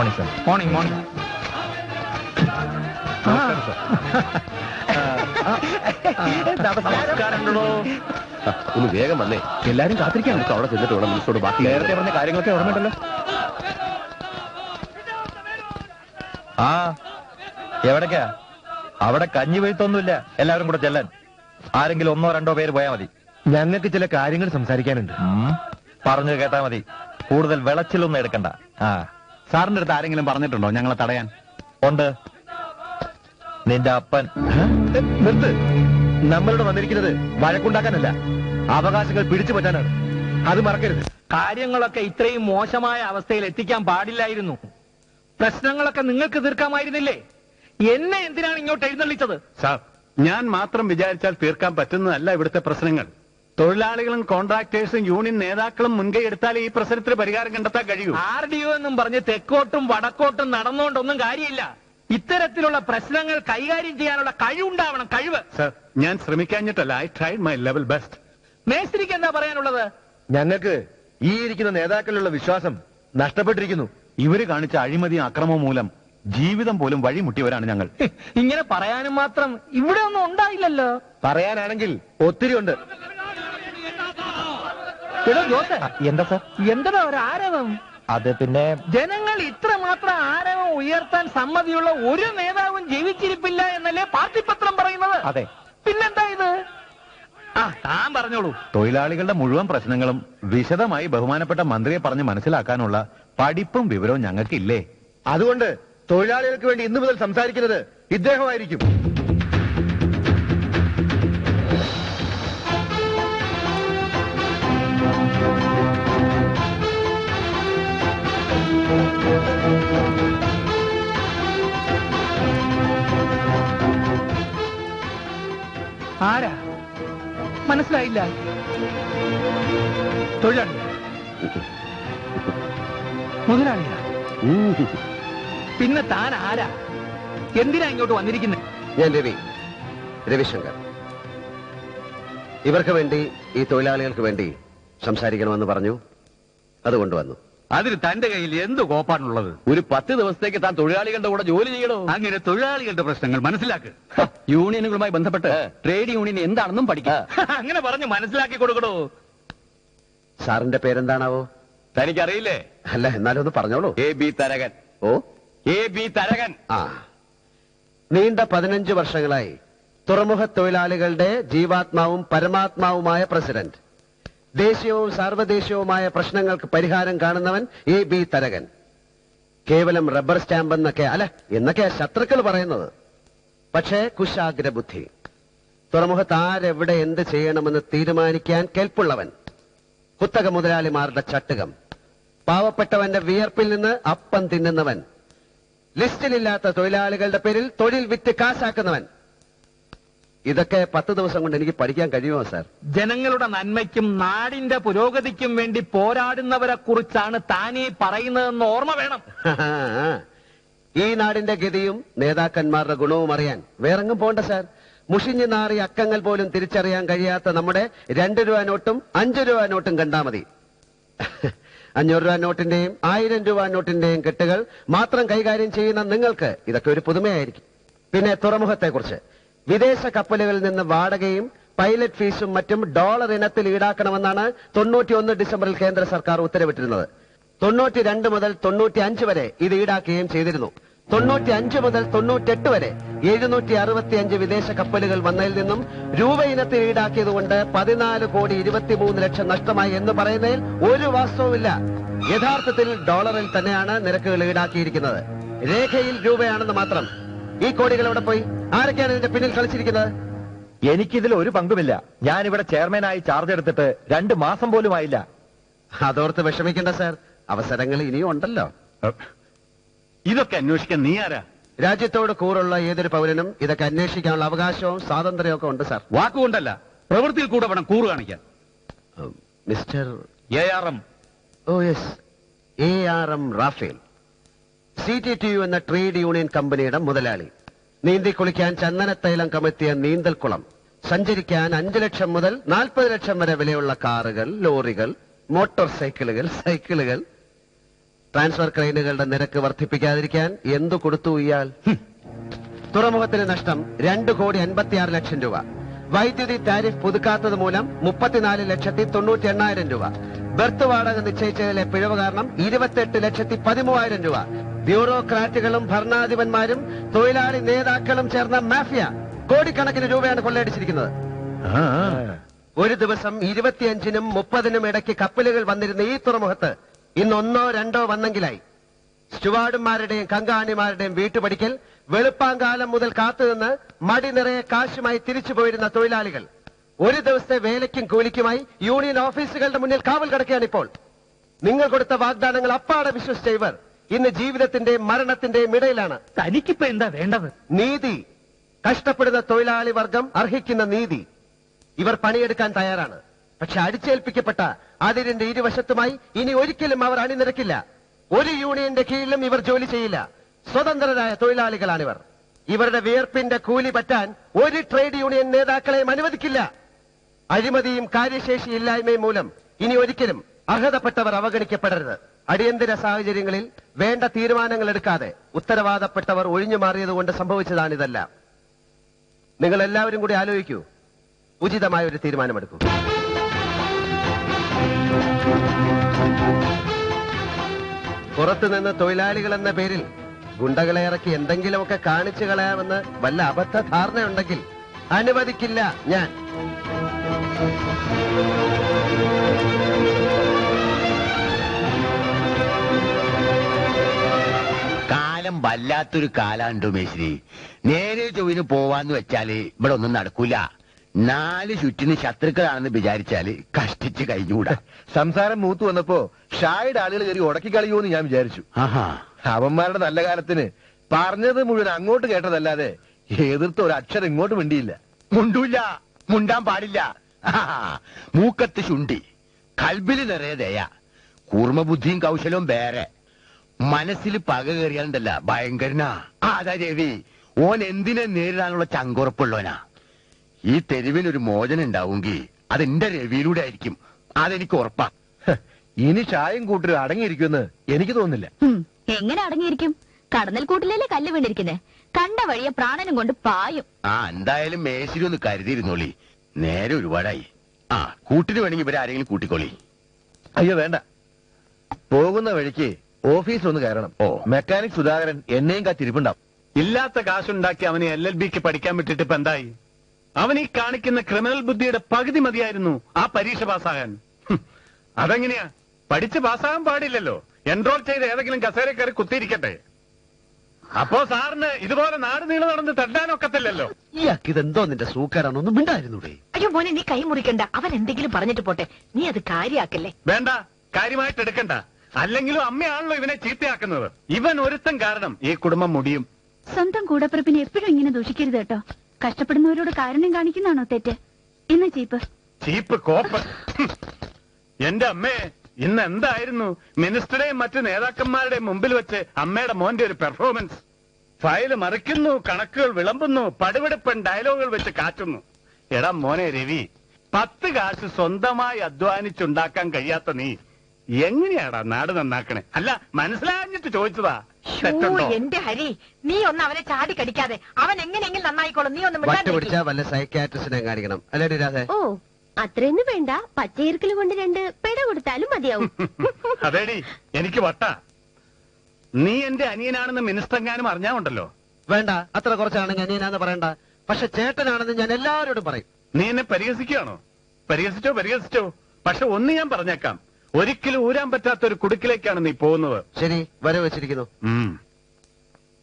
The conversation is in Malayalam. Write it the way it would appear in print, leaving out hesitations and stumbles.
Morning sir. Morning morning. നമസ്കാരമുണ്ടോ? ഒന്ന് വേഗം വന്നേ, എല്ലാരും കാത്തിരിക്കാൻ. നമുക്ക് അവിടെ ചെന്നിട്ട് വേണം മിനിസ്റ്ററോട് ബാക്കി നേരത്തെ പറഞ്ഞ കാര്യങ്ങളൊക്കെ ഓർമ്മയുണ്ടല്ലോ. ആ എവിടേക്കാ? അവിടെ കഞ്ഞി വീഴ്ത്തൊന്നുമില്ല, എല്ലാവരും കൂടെ ചെല്ലാൻ. ആരെങ്കിലും 1 or 2 പേര് പോയാൽ മതി. ഞങ്ങൾക്ക് ചില കാര്യങ്ങൾ സംസാരിക്കാനുണ്ട്. പറഞ്ഞു കേട്ടാ മതി, കൂടുതൽ വിളച്ചിലൊന്നും എടുക്കണ്ട. ആ സാറിന്റെ അടുത്ത് ആരെങ്കിലും പറഞ്ഞിട്ടുണ്ടോ ഞങ്ങളെ തടയാൻ? ഉണ്ട്, നിന്റെ അപ്പൻ. നിർത്ത്. നമ്മളോട് വന്നിരിക്കുന്നത് വഴക്കുണ്ടാക്കാനല്ല, അവകാശങ്ങൾ പിടിച്ചു പറ്റാനാണ്. അത് മറക്കരുത്. കാര്യങ്ങളൊക്കെ ഇത്രയും മോശമായ അവസ്ഥയിൽ എത്തിക്കാൻ പാടില്ലായിരുന്നു. പ്രശ്നങ്ങളൊക്കെ നിങ്ങൾക്ക് തീർക്കാമായിരുന്നില്ലേ? എന്നെ എന്തിനാണ് ഇങ്ങോട്ട് എഴുന്നള്ളിച്ചത്? സാർ, ഞാൻ മാത്രം വിചാരിച്ചാൽ തീർക്കാൻ പറ്റുന്നതല്ല ഇവിടുത്തെ പ്രശ്നങ്ങൾ. തൊഴിലാളികളും കോൺട്രാക്ടേഴ്സും യൂണിയൻ നേതാക്കളും മുൻകൈ എടുത്താൽ ഈ പ്രശ്നത്തിന് പരിഹാരം കണ്ടെത്താൻ കഴിയൂ. RDO എന്നും പറഞ്ഞ് തെക്കോട്ടും വടക്കോട്ടും നടന്നുകൊണ്ടൊന്നും കാര്യമില്ല. ഇത്തരത്തിലുള്ള പ്രശ്നങ്ങൾ കൈകാര്യം ചെയ്യാനുള്ള കഴിവുണ്ടാവണം, കഴിവ്. സാർ, ഞാൻ ശ്രമിക്കാഞ്ഞിട്ടല്ല. I tried my level best. മേസ്ത്രിക്ക് എന്താ പറയാനുള്ളത്? ഞങ്ങൾക്ക് ഈ ഇരിക്കുന്ന നേതാക്കളിലുള്ള വിശ്വാസം നഷ്ടപ്പെട്ടിരിക്കുന്നു. ഇവര് കാണിച്ച അഴിമതിയും അക്രമവും മൂലം ജീവിതം പോലും വഴിമുട്ടിയവരാണ് ഞങ്ങൾ. ഇങ്ങനെ പറയാനും മാത്രം ഇവിടെ ഒന്നും ഉണ്ടായില്ലല്ലോ. പറയാനാണെങ്കിൽ ഒത്തിരി ഉണ്ട്. എന്താ സർ? എന്താ ഒരു ആരവം? അത് പിന്നെ ജനങ്ങൾ ഇത്രമാത്രം ആരവം ഉയർത്താൻ സമ്മതിയുള്ള ഒരു നേതാവും ജീവിച്ചിരിപ്പില്ല എന്നല്ലേ പാർട്ടി പത്രം പറയുന്നത്? അതെ. പിന്നെന്താ ഇത്? താൻ പറഞ്ഞോളൂ. തൊഴിലാളികളുടെ മുഴുവൻ പ്രശ്നങ്ങളും വിശദമായി ബഹുമാനപ്പെട്ട മന്ത്രിയെ പറഞ്ഞ് മനസ്സിലാക്കാനുള്ള പഠിപ്പും വിവരവും ഞങ്ങൾക്കില്ലേ? അതുകൊണ്ട് തൊഴിലാളികൾക്ക് വേണ്ടി ഇന്നു മുതൽ സംസാരിക്കുന്നത് ഇദ്ദേഹമായിരിക്കും. ആരാ? മനസ്സിലായില്ല. തൊഴിലാളി മുതലാളിയാ? പിന്നെ താൻ ആരാ? എന്തിനാ ഇങ്ങോട്ട് വന്നിരിക്കുന്നത്? ഞാൻ രവിശങ്കർ. ഇവർക്ക് വേണ്ടി, ഈ തൊഴിലാളികൾക്ക് വേണ്ടി സംസാരിക്കണമെന്ന് പറഞ്ഞു, അതുകൊണ്ട് വന്നു. അതിന് തന്റെ കയ്യിൽ എന്ത് കോപ്പാണുള്ളത്? ഒരു 10 ദിവസത്തേക്ക് താൻ തൊഴിലാളികളുടെ കൂടെ ജോലി ചെയ്യണോ? അങ്ങനെ തൊഴിലാളികളുടെ പ്രശ്നങ്ങൾ മനസ്സിലാക്ക്. യൂണിയനുകളുമായി ബന്ധപ്പെട്ട് ട്രേഡ് യൂണിയൻ എന്താണെന്നും പഠിക്കാം. അങ്ങനെ പറഞ്ഞ് മനസ്സിലാക്കി കൊടുക്കണോ? സാറിന്റെ പേരെന്താണാവോ? തനിക്കറിയില്ലേ? അല്ല, എന്നാലും ഒന്ന് പറഞ്ഞോളൂ. AB തരകൻ. ഓ, AB തരകൻ. ആ. നീണ്ട 15 വർഷങ്ങളായി തുറമുഖ തൊഴിലാളികളുടെ ജീവാത്മാവും പരമാത്മാവുമായ പ്രസിഡന്റ്, ദേശീയവും സാർവദേശീയവുമായ പ്രശ്നങ്ങൾക്ക് പരിഹാരം കാണുന്നവൻ AB തരകൻ. കേവലം റബ്ബർ സ്റ്റാമ്പ് എന്നൊക്കെയാ ശത്രുക്കൾ പറയുന്നത്. പക്ഷേ കുശാഗ്ര ബുദ്ധി. തുറമുഖത്ത് ആരെവിടെ എന്ത് ചെയ്യണമെന്ന് തീരുമാനിക്കാൻ കെൽപ്പുള്ളവൻ. കുത്തക മുതലാളിമാരുടെ ചട്ടുകം. പാവപ്പെട്ടവന്റെ വിയർപ്പിൽ നിന്ന് അപ്പം തിന്നുന്നവൻ. ലിസ്റ്റിലില്ലാത്ത തൊഴിലാളികളുടെ പേരിൽ തൊഴിൽ വിറ്റ് കാശാക്കുന്നവൻ. ഇതൊക്കെ 10 ദിവസം കൊണ്ട് എനിക്ക് പഠിക്കാൻ കഴിയുമോ സാർ? ജനങ്ങളുടെ നന്മയ്ക്കും നാടിന്റെ പുരോഗതിക്കും വേണ്ടി പോരാടുന്നവരെ കുറിച്ചാണ് താനീ പറയുന്നതെന്ന് ഓർമ്മ വേണം. ഈ നാടിന്റെ ഗതിയും നേതാക്കന്മാരുടെ ഗുണവും അറിയാൻ വേറെങ്ങും പോണ്ട സാർ. മുഷിഞ്ഞു നാറി അക്കങ്ങൾ പോലും തിരിച്ചറിയാൻ കഴിയാത്ത നമ്മുടെ 2 രൂപ നോട്ടും 5 രൂപ നോട്ടും കണ്ടാ മതി. 500 രൂപ നോട്ടിന്റെയും 1000 രൂപ നോട്ടിന്റെയും കെട്ടുകൾ മാത്രം കൈകാര്യം ചെയ്യുന്ന നിങ്ങൾക്ക് ഇതൊക്കെ ഒരു പുതുമയായിരിക്കും. പിന്നെ തുറമുഖത്തെക്കുറിച്ച്, വിദേശ കപ്പലുകളിൽ നിന്ന് വാടകയും പൈലറ്റ് ഫീസും മറ്റും ഡോളർ ഇനത്തിൽ ഈടാക്കണമെന്നാണ് 91 ഡിസംബറിൽ കേന്ദ്ര സർക്കാർ ഉത്തരവിട്ടിരുന്നത്. 92 മുതൽ 95 വരെ ഇത് ഈടാക്കുകയും ചെയ്തിരുന്നു. 95 മുതൽ 98 വരെ 765 വിദേശ കപ്പലുകൾ വന്നതിൽ നിന്നും രൂപ ഇനത്തിൽ ഈടാക്കിയതുകൊണ്ട് 14,23,00,000 നഷ്ടമായി എന്ന് പറയുന്നതിൽ ഒരു വാസ്തവമില്ല. യഥാർത്ഥത്തിൽ ഡോളറിൽ തന്നെയാണ് നിരക്കുകൾ ഈടാക്കിയിരിക്കുന്നത്. രേഖയിൽ രൂപയാണെന്ന് മാത്രം. ഈ കോടികൾ എവിടെ പോയി? ആരൊക്കെയാണ് ഇതിന്റെ പിന്നിൽ കളിച്ചിരിക്കുന്നത്? എനിക്കിതിൽ ഒരു പങ്കുമില്ല. ഞാനിവിടെ ചെയർമാനായി ചാർജ് എടുത്തിട്ട് 2 മാസം പോലും ആയില്ല. അതോർത്ത് വിഷമിക്കേണ്ട സാർ, അവസരങ്ങൾ ഇനിയും ഉണ്ടല്ലോ. ഇതൊക്കെ അന്വേഷിക്കാൻ നീ ആരാ? രാജ്യത്തോട് കൂറുള്ള ഏതൊരു പൗരനും ഇതൊക്കെ അന്വേഷിക്കാനുള്ള അവകാശവും സ്വാതന്ത്ര്യവും ഒക്കെ ഉണ്ട് സാർ. വാക്കുകൊണ്ടല്ല, പ്രവൃത്തിയിൽ കൂടെ വേണം കൂറ് കാണിക്കാൻ. Mister ARM. Oh yes, ARM Raphael, CTTU എന്ന ട്രേഡ് യൂണിയൻ കമ്പനിയുടെ മുതലാളി. നീന്തി കുളിക്കാൻ ചന്ദനത്തൈലം കമഴ്ത്തിയ നീന്തൽക്കുളം, സഞ്ചരിക്കാൻ 5 ലക്ഷം മുതൽ 40 ലക്ഷം വരെ വിലയുള്ള കാറുകൾ, ലോറികൾ, മോട്ടോർ സൈക്കിളുകൾ, ട്രാൻസ്ഫർ ക്രെയിനുകളുടെ നിരക്ക് വർദ്ധിപ്പിക്കാതിരിക്കാൻ എന്തു കൊടുത്തു ഇയാൾ? തുറമുഖത്തിന് നഷ്ടം 2,56,00,000 രൂപ. വൈദ്യുതി താരിഫ് പുതുക്കാത്തത് മൂലം 34,98,000 രൂപ. ബർത്ത് വാടക നിശ്ചയിച്ചതിലെ പിഴവ് കാരണം 28,13,000 രൂപ. ബ്യൂറോക്രാറ്റുകളും ഭരണാധിപന്മാരും തൊഴിലാളി നേതാക്കളും ചേർന്ന മാഫിയ കോടിക്കണക്കിന് രൂപയാണ് കൊള്ളയടിച്ചിരിക്കുന്നത്. ഒരു ദിവസം 25-നും 30-നും ഇടയ്ക്ക് കപ്പലുകൾ വന്നിരുന്ന ഈ തുറമുഖത്ത് ഇന്ന് 1-2 വന്നെങ്കിലായി. സ്റ്റുവാർഡുമാരുടെയും കങ്കാണിമാരുടെയും വീട്ടുപടിക്കൽ വെളുപ്പാങ്കാലം മുതൽ കാത്തുനിന്ന് മടി നിറയെ കാശുമായി തിരിച്ചു പോയിരുന്ന തൊഴിലാളികൾ ഒരു ദിവസത്തെ വേലയ്ക്കും കൂലിക്കുമായി യൂണിയൻ ഓഫീസുകളുടെ മുന്നിൽ കാവൽ കിടക്കുകയാണിപ്പോൾ. നിങ്ങൾ കൊടുത്ത വാഗ്ദാനങ്ങൾ അപ്പാടെ വിശ്വസിച്ച ഇവർ ഇന്ന് ജീവിതത്തിന്റെയും മരണത്തിന്റെയും ഇടയിലാണ്. തനിക്കിപ്പോ എന്താ വേണ്ടത്? നീതി. കഷ്ടപ്പെടുന്ന തൊഴിലാളി വർഗം അർഹിക്കുന്ന നീതി. ഇവർ പണിയെടുക്കാൻ തയ്യാറാണ്. പക്ഷെ അടിച്ചേൽപ്പിക്കപ്പെട്ട അതിരിന്റെ ഇരുവശത്തുമായി ഇനി ഒരിക്കലും അവർ അണിനിരക്കില്ല. ഒരു യൂണിയന്റെ കീഴിലും ഇവർ ജോലി ചെയ്യില്ല. സ്വതന്ത്രരായ തൊഴിലാളികളാണിവർ. ഇവരുടെ വിയർപ്പിന്റെ കൂലി പറ്റാൻ ഒരു ട്രേഡ് യൂണിയൻ നേതാക്കളെയും അനുവദിക്കില്ല. അഴിമതിയും കാര്യശേഷിയില്ലായ്മയും മൂലം ഇനി ഒരിക്കലും അർഹതപ്പെട്ടവർ അവഗണിക്കപ്പെടരുത്. അടിയന്തര സാഹചര്യങ്ങളിൽ വേണ്ട തീരുമാനങ്ങൾ എടുക്കാതെ ഉത്തരവാദപ്പെട്ടവർ ഒഴിഞ്ഞു മാറിയതുകൊണ്ട് സംഭവിച്ചതാണിതെല്ലാം. നിങ്ങൾ എല്ലാവരും കൂടി ആലോചിക്കൂ, ഉചിതമായ ഒരു തീരുമാനമെടുക്കൂ. പുറത്തുനിന്ന് തൊഴിലാളികൾ എന്ന പേരിൽ ഗുണ്ടകളെ ഇറക്കി എന്തെങ്കിലുമൊക്കെ കാണിച്ചു കളയാമെന്ന് വല്ല അബദ്ധ ധാരണയുണ്ടെങ്കിൽ അനുവദിക്കില്ല ഞാൻ. കാലം വല്ലാത്തൊരു കാലാണ്ടു മേശ്രി. നേരെ ചൊവ്വിന് പോവാന്ന് വെച്ചാല് ഇവിടെ ഒന്നും നടക്കൂല. 4 ചുറ്റിന് ശത്രുക്കളാണെന്ന് വിചാരിച്ചാല് കഷ്ടിച്ച് കഴിഞ്ഞുകൂടാ. സംസാരം മൂത്തു വന്നപ്പോ ഷായുടെ ആളുകൾ കയറി ഉടക്കി കളിയോന്ന് ഞാൻ വിചാരിച്ചു. ആഹാ, അവന്മാരുടെ നല്ല കാലത്തിന് പറഞ്ഞത് മുഴുവൻ അങ്ങോട്ട് കേട്ടതല്ലാതെ എതിർത്ത ഒരു അക്ഷരം ഇങ്ങോട്ട് മിണ്ടിയില്ല. മുണ്ടൂല്ല, മുണ്ടാൻ പാടില്ല. ആഹാ, മൂക്കത്ത് ചുണ്ടി, കൽബില് നിറയെ ദയ, കൂർമ്മബുദ്ധിയും കൗശലവും വേറെ. മനസ്സിൽ പക കയറിയാലുണ്ടല്ല ഭയങ്കരനാ. അതാ രവി, ഓൻ എന്തിനെ നേരിടാനുള്ള ചങ്കുറപ്പുള്ളവനാ. ഈ തെരുവിനൊരു മോചനം ഉണ്ടാവുമെങ്കിൽ അതെന്റെ രവിയിലൂടെ ആയിരിക്കും. അതെനിക്ക് ഉറപ്പാ. ഇനി ഷായും കൂട്ടരും അടങ്ങിയിരിക്കുമെന്ന് എനിക്ക് തോന്നുന്നില്ല. എങ്ങനെ അടങ്ങിയിരിക്കും? കടന്നൽ കൂട്ടിലല്ലേ കല്ല് വീണിരിക്കുന്നേ. കണ്ട വഴിയെ പ്രാണനും കൊണ്ട് പായും. എന്തായാലും മേശിരി ഒന്ന് കരുതിയിരുന്നോളി. നേരെ ഒരുപാടായി. കൂട്ടിന് വേണമെങ്കിൽ ഇവരെ ആരെങ്കിലും കൂട്ടിക്കോളി. അയ്യോ വേണ്ട, പോകുന്ന വഴിക്ക് ഓഫീസിലൊന്ന് കയറണം. മെക്കാനിക് സുധാകരൻ എന്നെയും കാത്തിരിപ്പുണ്ടാവും. ഇല്ലാത്ത കാശുണ്ടാക്കി അവനെ LLBക്ക് പഠിക്കാൻ വിട്ടിട്ട് ഇപ്പൊ എന്തായി? അവൻ ഈ കാണിക്കുന്ന ക്രിമിനൽ ബുദ്ധിയുടെ പകുതി മതിയായിരുന്നു ആ പരീക്ഷ പാസ്സാകാൻ. അതെങ്ങനെയാ? പഠിച്ച് പാസ്സാകാൻ പാടില്ലല്ലോ. എൻറോൾ ചെയ്ത് ഏതെങ്കിലും കസേര കയറി കുത്തിയിരിക്കട്ടെ. അപ്പോ സാറിന് ഇതുപോലെ നാട് നീളെ നടന്ന് തട്ടാനൊക്കത്തില്ലല്ലോ. ഇയാൾക്ക് ഇതെന്തോ നിന്റെ സൂക്കാരാണൊന്നും മിണ്ടായിരുന്നൂടെ? അയ്യോ മോനെ, നീ കൈ മുറിക്കണ്ട. അവൻ എന്തെങ്കിലും പറഞ്ഞിട്ട് പോട്ടെ, നീ അത് കാര്യാക്കല്ലേ. വേണ്ട, കാര്യമായിട്ട് എടുക്കണ്ട. അല്ലെങ്കിലും അമ്മയാണല്ലോ ഇവനെ ചീത്തയാക്കുന്നത്. ഇവൻ ഒരുത്തൻ കാരണം ഈ കുടുംബം മുടിയും. സ്വന്തം കൂടപ്പിറപ്പിനെ എപ്പോഴും ഇങ്ങനെ ദൂഷിക്കരുത് കേട്ടോ. കഷ്ടപ്പെടുന്നവരോട് കാരുണ്യം കാണിക്കുന്നതാണോ തെറ്റ്? ഇന്ന് ചീപ്പ് കോപ്പ്. എന്റെ അമ്മേ, ഇന്ന് എന്തായിരുന്നു മിനിസ്റ്ററുടെയും മറ്റു നേതാക്കന്മാരുടെയും മുമ്പിൽ വെച്ച് അമ്മയുടെ മോന്റെ ഒരു പെർഫോമൻസ്. ഫയല് മറിക്കുന്നു, കണക്കുകൾ വിളമ്പുന്നു, പടുവെടുപ്പൻ ഡയലോഗുകൾ വെച്ച് കാറ്റുന്നു. എടാ മോനെ രവി, 10 കാശ് സ്വന്തമായി അധ്വാനിച്ചുണ്ടാക്കാൻ കഴിയാത്ത നീ എങ്ങനെയാടാ നാട് നന്നാക്കണേ? അല്ല, മനസ്സിലാഞ്ഞിട്ട് ചോദിച്ചതാ. തെറ്റുണ്ടോ? എന്റെ ഹരി, നീ ഒന്ന് അവനെ ചാടി കടിക്കാതെ. അവൻ എങ്ങനെയെങ്കിലും നന്നായിക്കോളും. നീ ഒന്ന് വട്ടുപിടിച്ചാ വല്ല സൈക്യാട്രിസ്റ്റിനെ കാണിക്കണം. അല്ലേ രാധേ? ഓ, അത്രയൊന്നും വേണ്ട. പച്ചയിർക്കൽ കൊണ്ട് 2 പെട കൊടുത്താലും മതിയാവും. അതേടി, എനിക്ക് വട്ട. നീ എന്റെ അനിയനാണെന്ന് മിനിസ്റ്റർങ്ങാനും അറിഞ്ഞാണ്ടല്ലോ. വേണ്ട, അത്ര കുറച്ചാണെങ്കിൽ അനിയനാന്ന് പറയണ്ട. പക്ഷെ ചേട്ടനാണെന്ന് ഞാൻ എല്ലാവരോടും പറയും. നീ എന്നെ പരിഹസിക്കുകയാണോ? പരിഹസിച്ചോ. പക്ഷെ ഒന്ന് ഞാൻ പറഞ്ഞേക്കാം, ഒരിക്കലും ഊരാൻ പറ്റാത്ത ഒരു കുടുക്കിലേക്കാണ് നീ പോകുന്നത്. ശരി, വരവ് വെച്ചിരിക്കുന്നു.